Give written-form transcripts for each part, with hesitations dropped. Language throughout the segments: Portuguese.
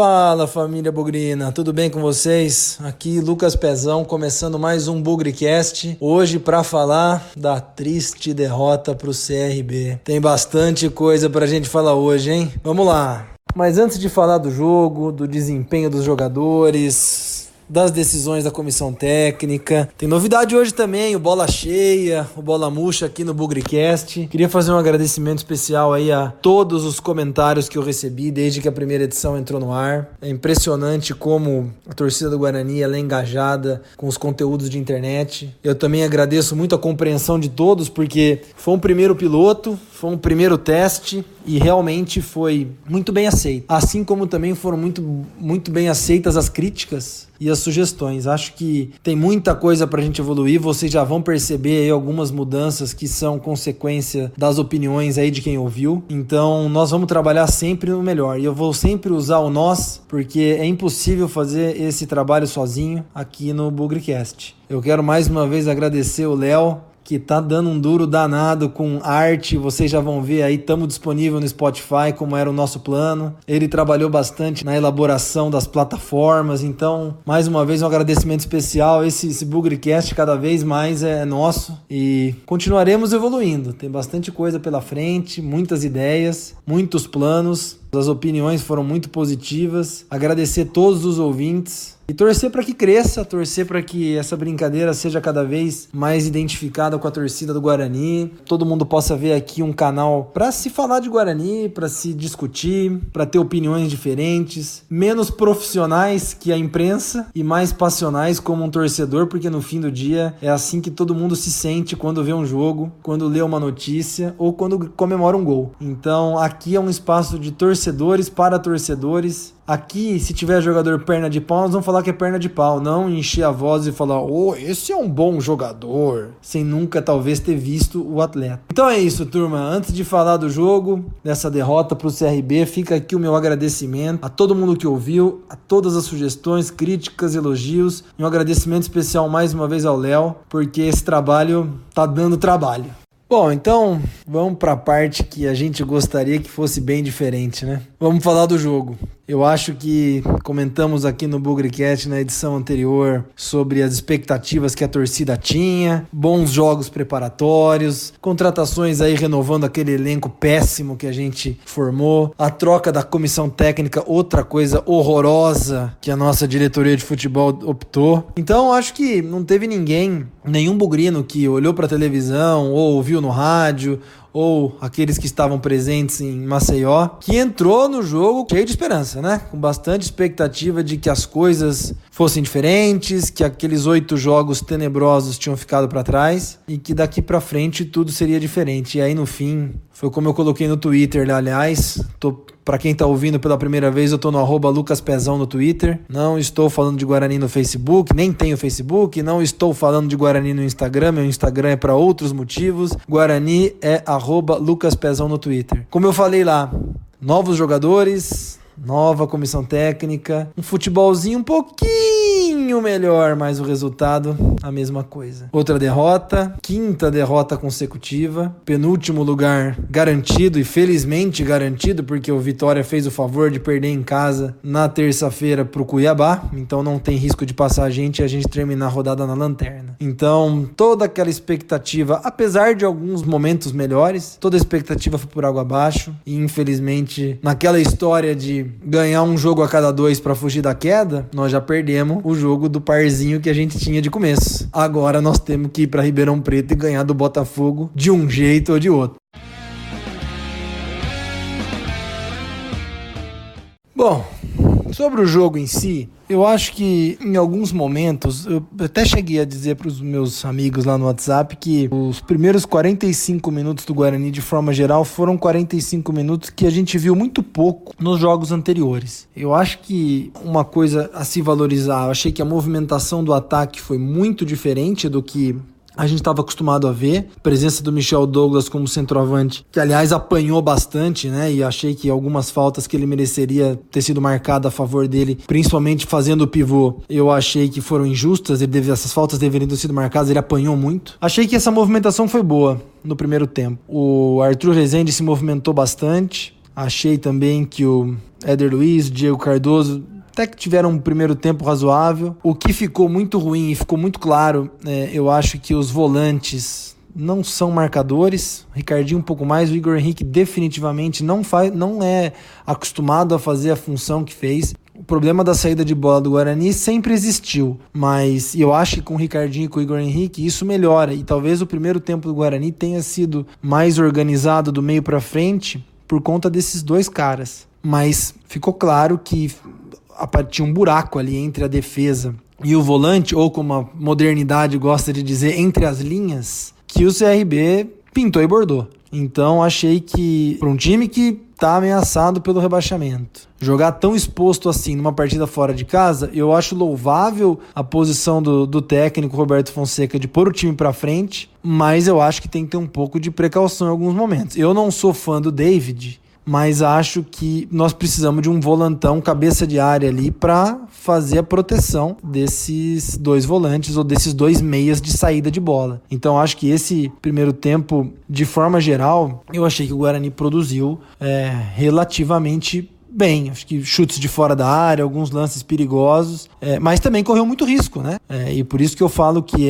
Fala, família bugrina, tudo bem com vocês? Aqui Lucas Pezão, começando mais um BugriCast, hoje para falar da triste derrota pro CRB. Tem bastante coisa pra gente falar hoje, hein? Vamos lá! Mas antes de falar do jogo, do desempenho dos jogadores, das decisões da comissão técnica, tem novidade hoje também, o Bola Cheia, o Bola Murcha aqui no BugriCast. Queria fazer um agradecimento especial aí a todos os comentários que eu recebi desde que a primeira edição entrou no ar. É impressionante como a torcida do Guarani ela é engajada com os conteúdos de internet. Eu também agradeço muito a compreensão de todos, porque foi um primeiro piloto, foi um primeiro teste e realmente foi muito bem aceito. Assim como também foram muito bem aceitas as críticas e as sugestões. Acho que tem muita coisa pra gente evoluir, vocês já vão perceber aí algumas mudanças que são consequência das opiniões aí de quem ouviu. Então nós vamos trabalhar sempre no melhor e eu vou sempre usar o nós, porque é impossível fazer esse trabalho sozinho aqui no BugriCast. Eu quero mais uma vez agradecer o Léo, que tá dando um duro danado com arte, vocês já vão ver aí, estamos disponível no Spotify, como era o nosso plano. Ele trabalhou bastante na elaboração das plataformas, então, mais uma vez, um agradecimento especial. Esse BugriCast cada vez mais é nosso e continuaremos evoluindo. Tem bastante coisa pela frente, muitas ideias, muitos planos. As opiniões foram muito positivas. Agradecer todos os ouvintes e torcer para que cresça, torcer para que essa brincadeira seja cada vez mais identificada com a torcida do Guarani. Todo mundo possa ver aqui um canal para se falar de Guarani, para se discutir, para ter opiniões diferentes, menos profissionais que a imprensa e mais passionais como um torcedor, porque no fim do dia é assim que todo mundo se sente quando vê um jogo, quando lê uma notícia ou quando comemora um gol. Então aqui é um espaço de torcedores para torcedores. Aqui, se tiver jogador perna de pau, nós vamos falar que é perna de pau, não encher a voz e falar, esse é um bom jogador, sem nunca talvez ter visto o atleta. Então é isso, turma, antes de falar do jogo, dessa derrota pro CRB, fica aqui o meu agradecimento a todo mundo que ouviu, a todas as sugestões, críticas, elogios, e um agradecimento especial mais uma vez ao Léo, porque esse trabalho tá dando trabalho. Bom, então vamos para a parte que a gente gostaria que fosse bem diferente, né? Vamos falar do jogo. Eu acho que comentamos aqui no BugriCast na edição anterior sobre as expectativas que a torcida tinha, bons jogos preparatórios, contratações aí renovando aquele elenco péssimo que a gente formou, a troca da comissão técnica, outra coisa horrorosa que a nossa diretoria de futebol optou. Então acho que não teve nenhum bugrino que olhou para a televisão ou ouviu no rádio, ou aqueles que estavam presentes em Maceió, que entrou no jogo cheio de esperança, né? Com bastante expectativa de que as coisas fossem diferentes, que aqueles 8 jogos tenebrosos tinham ficado para trás e que daqui para frente tudo seria diferente. E aí no fim, foi como eu coloquei no Twitter, aliás, para quem tá ouvindo pela primeira vez, eu tô no @LucasPezão no Twitter. Não estou falando de Guarani no Facebook, nem tenho Facebook. Não estou falando de Guarani no Instagram. Meu Instagram é para outros motivos. Guarani é @LucasPezão no Twitter. Como eu falei lá, novos jogadores, nova comissão técnica, um futebolzinho um pouquinho melhor, mas o resultado a mesma coisa. Outra derrota, 5ª derrota consecutiva, penúltimo lugar garantido e felizmente garantido, porque o Vitória fez o favor de perder em casa na terça-feira pro Cuiabá, então não tem risco de passar a gente e a gente terminar a rodada na lanterna. Então toda aquela expectativa, apesar de alguns momentos melhores, toda a expectativa foi por água abaixo e infelizmente naquela história de ganhar um jogo a cada 2 para fugir da queda, nós já perdemos o jogo do parzinho que a gente tinha de começo. Agora nós temos que ir para Ribeirão Preto e ganhar do Botafogo de um jeito ou de outro. Bom, sobre o jogo em si, eu acho que em alguns momentos, eu até cheguei a dizer para os meus amigos lá no WhatsApp que os primeiros 45 minutos do Guarani, de forma geral, foram 45 minutos que a gente viu muito pouco nos jogos anteriores. Eu acho que uma coisa a se valorizar, eu achei que a movimentação do ataque foi muito diferente do que a gente estava acostumado a ver. A presença do Michel Douglas como centroavante, que aliás apanhou bastante, né? E achei que algumas faltas que ele mereceria ter sido marcadas a favor dele, principalmente fazendo o pivô, eu achei que foram injustas. Essas faltas deveriam ter sido marcadas, ele apanhou muito. Achei que essa movimentação foi boa no primeiro tempo. O Arthur Rezende se movimentou bastante. Achei também que o Éder Luiz, Diego Cardoso, até que tiveram um primeiro tempo razoável. O que ficou muito ruim e ficou muito claro, eu acho que os volantes não são marcadores. O Ricardinho um pouco mais, o Igor Henrique definitivamente não é acostumado a fazer a função que fez. O problema da saída de bola do Guarani sempre existiu, mas eu acho que com o Ricardinho e com o Igor Henrique isso melhora, e talvez o primeiro tempo do Guarani tenha sido mais organizado do meio para frente por conta desses dois caras. Mas ficou claro que tinha um buraco ali entre a defesa e o volante, ou como a modernidade gosta de dizer, entre as linhas, que o CRB pintou e bordou. Então achei que, para um time que está ameaçado pelo rebaixamento, jogar tão exposto assim numa partida fora de casa, eu acho louvável a posição do técnico Roberto Fonseca de pôr o time para frente, mas eu acho que tem que ter um pouco de precaução em alguns momentos. Eu não sou fã do David, mas acho que nós precisamos de um volantão cabeça de área ali para fazer a proteção desses dois volantes ou desses dois meias de saída de bola. Então acho que esse primeiro tempo, de forma geral, eu achei que o Guarani produziu relativamente bem. Acho que chutes de fora da área, alguns lances perigosos, mas também correu muito risco, né? E por isso que eu falo que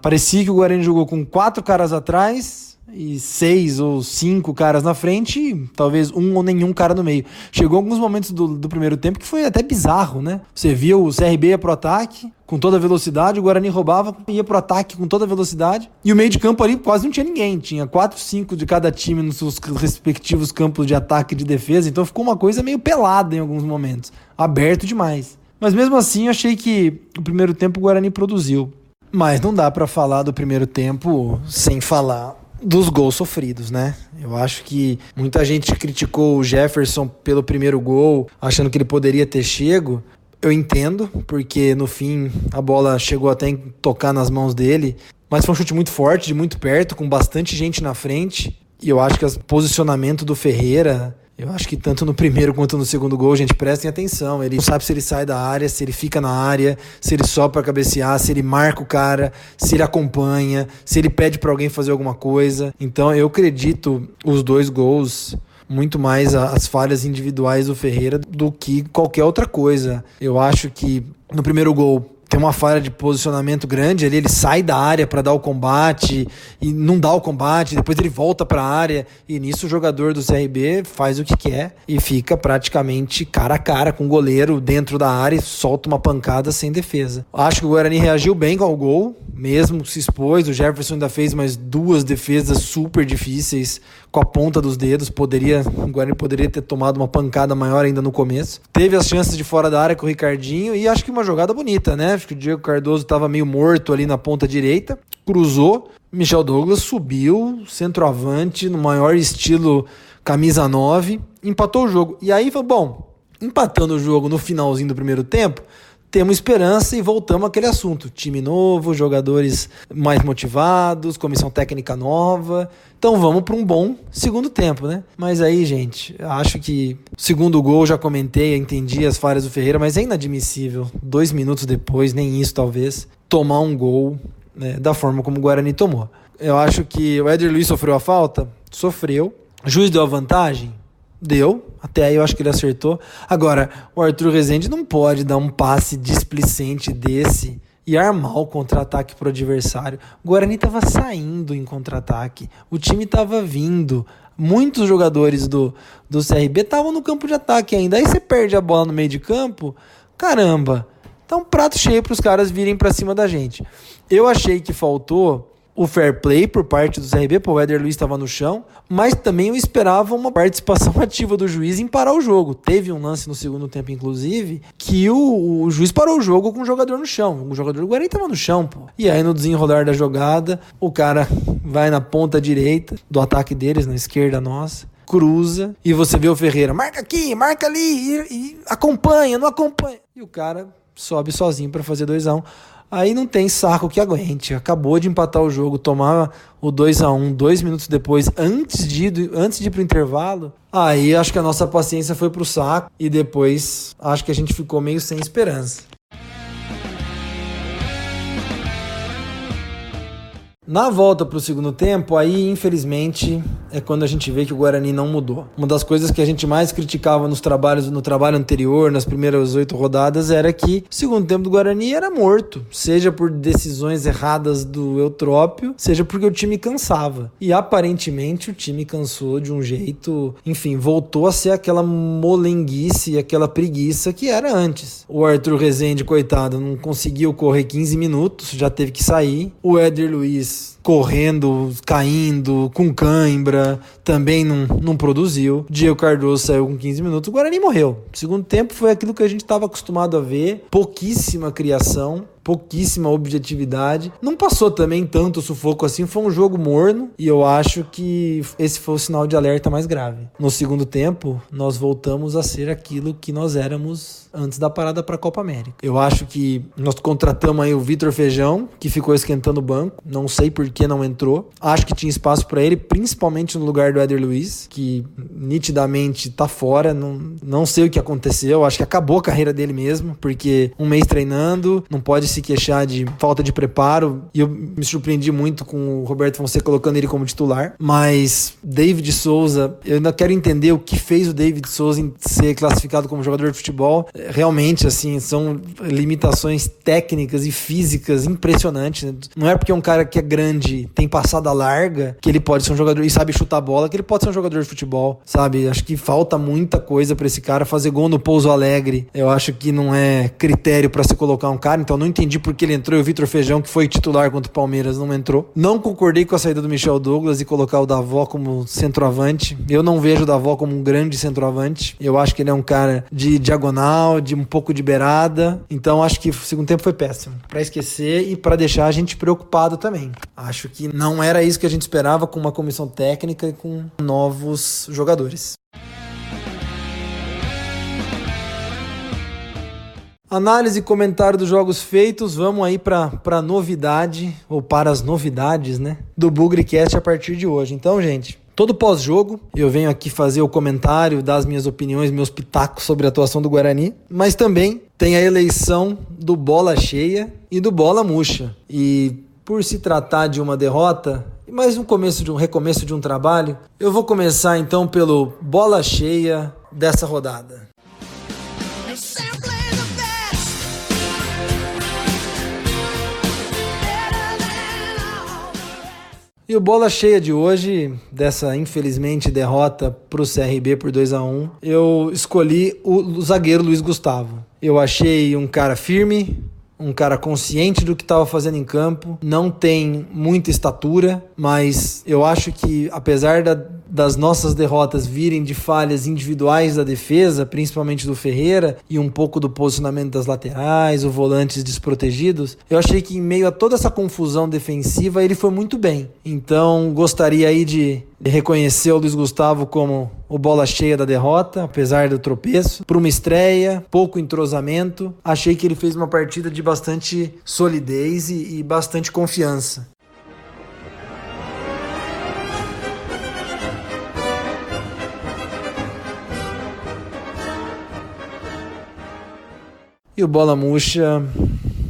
parecia que o Guarani jogou com 4 caras atrás e 6 ou 5 caras na frente e talvez um ou nenhum cara no meio. Chegou alguns momentos do primeiro tempo que foi até bizarro, né? Você viu o CRB ia pro ataque com toda a velocidade, o Guarani roubava, ia pro ataque com toda a velocidade, e o meio de campo ali quase não tinha ninguém, tinha 4, 5 de cada time nos seus respectivos campos de ataque e de defesa, então ficou uma coisa meio pelada em alguns momentos, aberto demais. Mas mesmo assim eu achei que o primeiro tempo o Guarani produziu, mas não dá pra falar do primeiro tempo sem falar dos gols sofridos, né? Eu acho que muita gente criticou o Jefferson pelo primeiro gol, achando que ele poderia ter chego. Eu entendo, porque no fim a bola chegou até a tocar nas mãos dele, mas foi um chute muito forte, de muito perto, com bastante gente na frente. E eu acho que o posicionamento do Ferreira, eu acho que tanto no primeiro quanto no segundo gol, gente, prestem atenção. Ele não sabe se ele sai da área, se ele fica na área, se ele sobe para cabecear, se ele marca o cara, se ele acompanha, se ele pede para alguém fazer alguma coisa. Então eu acredito os 2 gols muito mais as falhas individuais do Ferreira do que qualquer outra coisa. Eu acho que no primeiro gol tem uma falha de posicionamento grande ali, ele sai da área para dar o combate e não dá o combate, depois ele volta para a área e nisso o jogador do CRB faz o que quer e fica praticamente cara a cara com o goleiro dentro da área e solta uma pancada sem defesa. Acho que o Guarani reagiu bem ao gol, mesmo se expôs, o Jefferson ainda fez mais 2 defesas super difíceis com a ponta dos dedos, o Guarani poderia ter tomado uma pancada maior ainda no começo. Teve as chances de fora da área com o Ricardinho e acho que uma jogada bonita, né? Acho que o Diego Cardoso estava meio morto ali na ponta direita, cruzou, Michel Douglas subiu, centroavante, no maior estilo camisa 9, empatou o jogo. E aí, bom, empatando o jogo no finalzinho do primeiro tempo, temos esperança e voltamos àquele assunto. Time novo, jogadores mais motivados, comissão técnica nova. Então vamos para um bom segundo tempo, né? Mas aí, gente, acho que o segundo gol, já comentei, entendi as falhas do Ferreira, mas é inadmissível, 2 minutos depois, nem isso talvez, tomar um gol, né, da forma como o Guarani tomou. Eu acho que o Éder Luiz sofreu a falta? Sofreu. O juiz deu a vantagem? Deu, até aí eu acho que ele acertou. Agora, o Arthur Rezende não pode dar um passe displicente desse e armar o contra-ataque pro adversário. O Guarani estava saindo em contra-ataque, o time estava vindo, muitos jogadores do CRB estavam no campo de ataque ainda. Aí você perde a bola no meio de campo, caramba, tá um prato cheio para os caras virem para cima da gente. Eu achei que faltou o fair play por parte do CRB, o Éder Luiz estava no chão, mas também eu esperava uma participação ativa do juiz em parar o jogo. Teve um lance no segundo tempo, inclusive, que o juiz parou o jogo com o jogador no chão. O jogador do Guarani estava no chão, pô. E aí, no desenrolar da jogada, o cara vai na ponta direita do ataque deles, na esquerda nossa, cruza, e você vê o Ferreira, marca aqui, marca ali, e acompanha, não acompanha. E o cara sobe sozinho para fazer 2-1. Aí não tem saco que aguente. Acabou de empatar o jogo, tomar o 2-1 2 minutos depois, antes de ir pro intervalo. Aí acho que a nossa paciência foi pro saco e depois acho que a gente ficou meio sem esperança. Na volta pro segundo tempo, aí infelizmente é quando a gente vê que o Guarani não mudou. Uma das coisas que a gente mais criticava no trabalho anterior, nas primeiras 8 rodadas, era que o segundo tempo do Guarani era morto, seja por decisões erradas do Eutrópio, seja porque o time cansava. E aparentemente o time cansou de um jeito, enfim, voltou a ser aquela molenguice, aquela preguiça que era antes. O Arthur Rezende, coitado, não conseguiu correr 15 minutos, já teve que sair. O Éder Luiz correndo, caindo, com cãibra, também não produziu. Diego Cardoso saiu com 15 minutos, o Guarani morreu. O segundo tempo foi aquilo que a gente estava acostumado a ver, pouquíssima criação, pouquíssima objetividade. Não passou também tanto sufoco assim, foi um jogo morno e eu acho que esse foi o sinal de alerta mais grave. No segundo tempo, nós voltamos a ser aquilo que nós éramos antes da parada para a Copa América. Eu acho que nós contratamos aí o Vitor Feijão, que ficou esquentando o banco, não sei por que não entrou. Acho que tinha espaço para ele, principalmente no lugar do Éder Luiz, que nitidamente tá fora, não sei o que aconteceu, acho que acabou a carreira dele mesmo, porque um mês treinando, não pode se queixar de falta de preparo, e eu me surpreendi muito com o Roberto Fonseca colocando ele como titular, mas David Souza, eu ainda quero entender o que fez o David Souza em ser classificado como jogador de futebol. Realmente, assim, são limitações técnicas e físicas impressionantes, né? Não é porque um cara que é grande, tem passada larga, que ele pode ser um jogador e sabe chutar bola, que ele pode ser um jogador de futebol, sabe? Acho que falta muita coisa pra esse cara. Fazer gol no Pouso Alegre, eu acho que não é critério pra se colocar um cara, então não entendi por que ele entrou e o Vitor Feijão, que foi titular contra o Palmeiras, não entrou. Não concordei com a saída do Michel Douglas e colocar o Davó como centroavante. Eu não vejo o Davó como um grande centroavante. Eu acho que ele é um cara de diagonal, de um pouco de beirada. Então acho que o segundo tempo foi péssimo. Pra esquecer e pra deixar a gente preocupado também. Acho que não era isso que a gente esperava com uma comissão técnica e com novos jogadores. Análise e comentário dos jogos feitos, vamos aí para novidade, ou para as novidades, né, do Bugricast a partir de hoje. Então, gente, todo pós-jogo eu venho aqui fazer o comentário, dar as minhas opiniões, meus pitacos sobre a atuação do Guarani, mas também tem a eleição do Bola Cheia e do Bola Murcha. E por se tratar de uma derrota, mas um recomeço de um trabalho, eu vou começar então pelo Bola Cheia dessa rodada. E o Bola Cheia de hoje, dessa infelizmente derrota para o CRB por 2-1, eu escolhi o zagueiro Luiz Gustavo. Eu achei um cara firme, um cara consciente do que estava fazendo em campo, não tem muita estatura, mas eu acho que apesar das nossas derrotas virem de falhas individuais da defesa, principalmente do Ferreira, e um pouco do posicionamento das laterais, os volantes desprotegidos, eu achei que em meio a toda essa confusão defensiva ele foi muito bem. Então gostaria aí de reconhecer o Luiz Gustavo como o bola cheia da derrota, apesar do tropeço. Para uma estreia, pouco entrosamento, achei que ele fez uma partida de bastante solidez e bastante confiança. E o Bola Murcha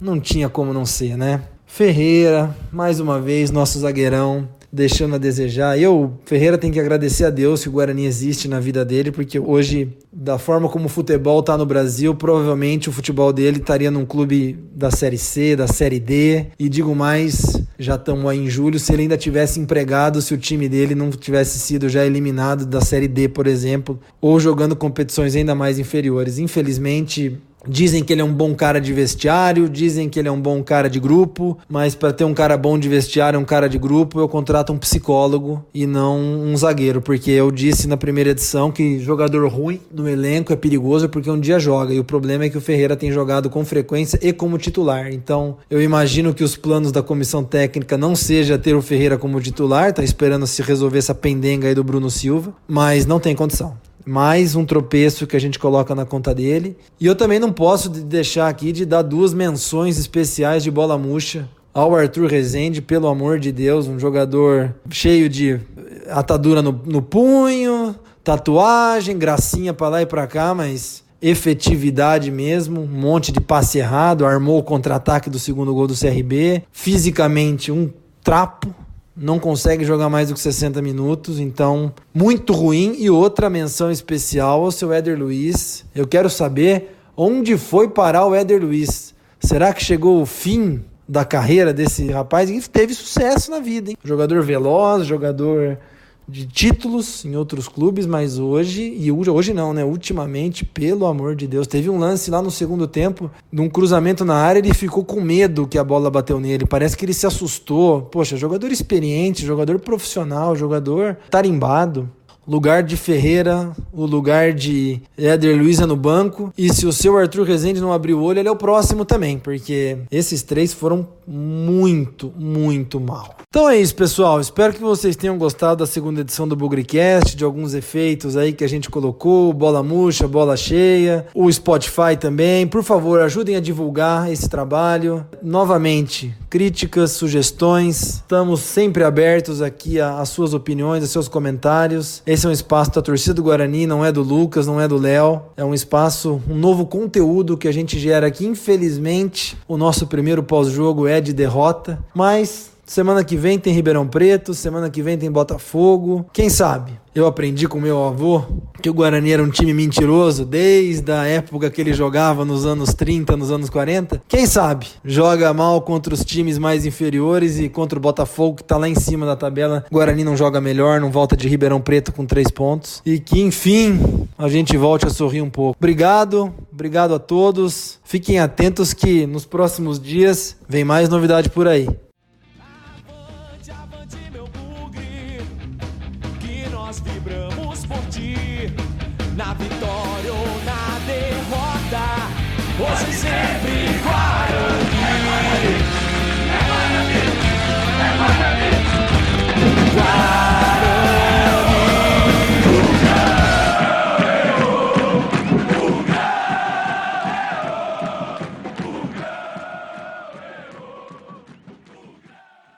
não tinha como não ser, né? Ferreira, mais uma vez, nosso zagueirão, deixando a desejar. O Ferreira tem que agradecer a Deus que o Guarani existe na vida dele, porque hoje, da forma como o futebol está no Brasil, provavelmente o futebol dele estaria num clube da Série C, da Série D, e digo mais, já estamos aí em julho, se ele ainda tivesse empregado, se o time dele não tivesse sido já eliminado da Série D, por exemplo, ou jogando competições ainda mais inferiores. Infelizmente, dizem que ele é um bom cara de vestiário, dizem que ele é um bom cara de grupo, mas para ter um cara bom de vestiário, um cara de grupo, eu contrato um psicólogo e não um zagueiro, porque eu disse na primeira edição que jogador ruim no elenco é perigoso porque um dia joga, e o problema é que o Ferreira tem jogado com frequência e como titular. Então eu imagino que os planos da comissão técnica não seja ter o Ferreira como titular, tá esperando se resolver essa pendenga aí do Bruno Silva, mas não tem condição. Mais um tropeço que a gente coloca na conta dele. E eu também não posso deixar aqui de dar 2 menções especiais de Bola Murcha ao Arthur Rezende, pelo amor de Deus, um jogador cheio de atadura no punho, tatuagem, gracinha pra lá e pra cá, mas efetividade mesmo, um monte de passe errado, armou o contra-ataque do segundo gol do CRB, fisicamente um trapo, não consegue jogar mais do que 60 minutos, então muito ruim. E outra menção especial ao seu Éder Luiz. Eu quero saber onde foi parar o Éder Luiz. Será que chegou o fim da carreira desse rapaz? E teve sucesso na vida, hein? Jogador veloz, jogador de títulos em outros clubes, mas hoje não, né? Ultimamente, pelo amor de Deus, teve um lance lá no segundo tempo, num cruzamento na área, ele ficou com medo que a bola bateu nele, parece que ele se assustou. Poxa, jogador experiente, jogador profissional, jogador tarimbado. Lugar de Ferreira, o lugar de Éder Luiz no banco. E se o seu Arthur Rezende não abrir o olho, ele é o próximo também, porque esses três foram muito, muito mal. Então é isso, pessoal. Espero que vocês tenham gostado da segunda edição do Bugrecast, de alguns efeitos aí que a gente colocou, bola murcha, bola cheia, o Spotify também. Por favor, ajudem a divulgar esse trabalho. Novamente, críticas, sugestões. Estamos sempre abertos aqui às suas opiniões, aos seus comentários. Esse é um espaço da torcida do Guarani, não é do Lucas, não é do Léo. É um espaço, um novo conteúdo que a gente gera aqui. Infelizmente, o nosso primeiro pós-jogo é de derrota, mas semana que vem tem Ribeirão Preto, semana que vem tem Botafogo. Quem sabe? Eu aprendi com meu avô que o Guarani era um time mentiroso desde a época que ele jogava nos anos 30, nos anos 40. Quem sabe? Joga mal contra os times mais inferiores e contra o Botafogo, que tá lá em cima da tabela. O Guarani não joga melhor, não volta de Ribeirão Preto com 3 pontos. E que, enfim, a gente volte a sorrir um pouco. Obrigado a todos. Fiquem atentos que nos próximos dias vem mais novidade por aí. Nós vibramos por ti, na vitória ou na derrota, hoje sempre igual.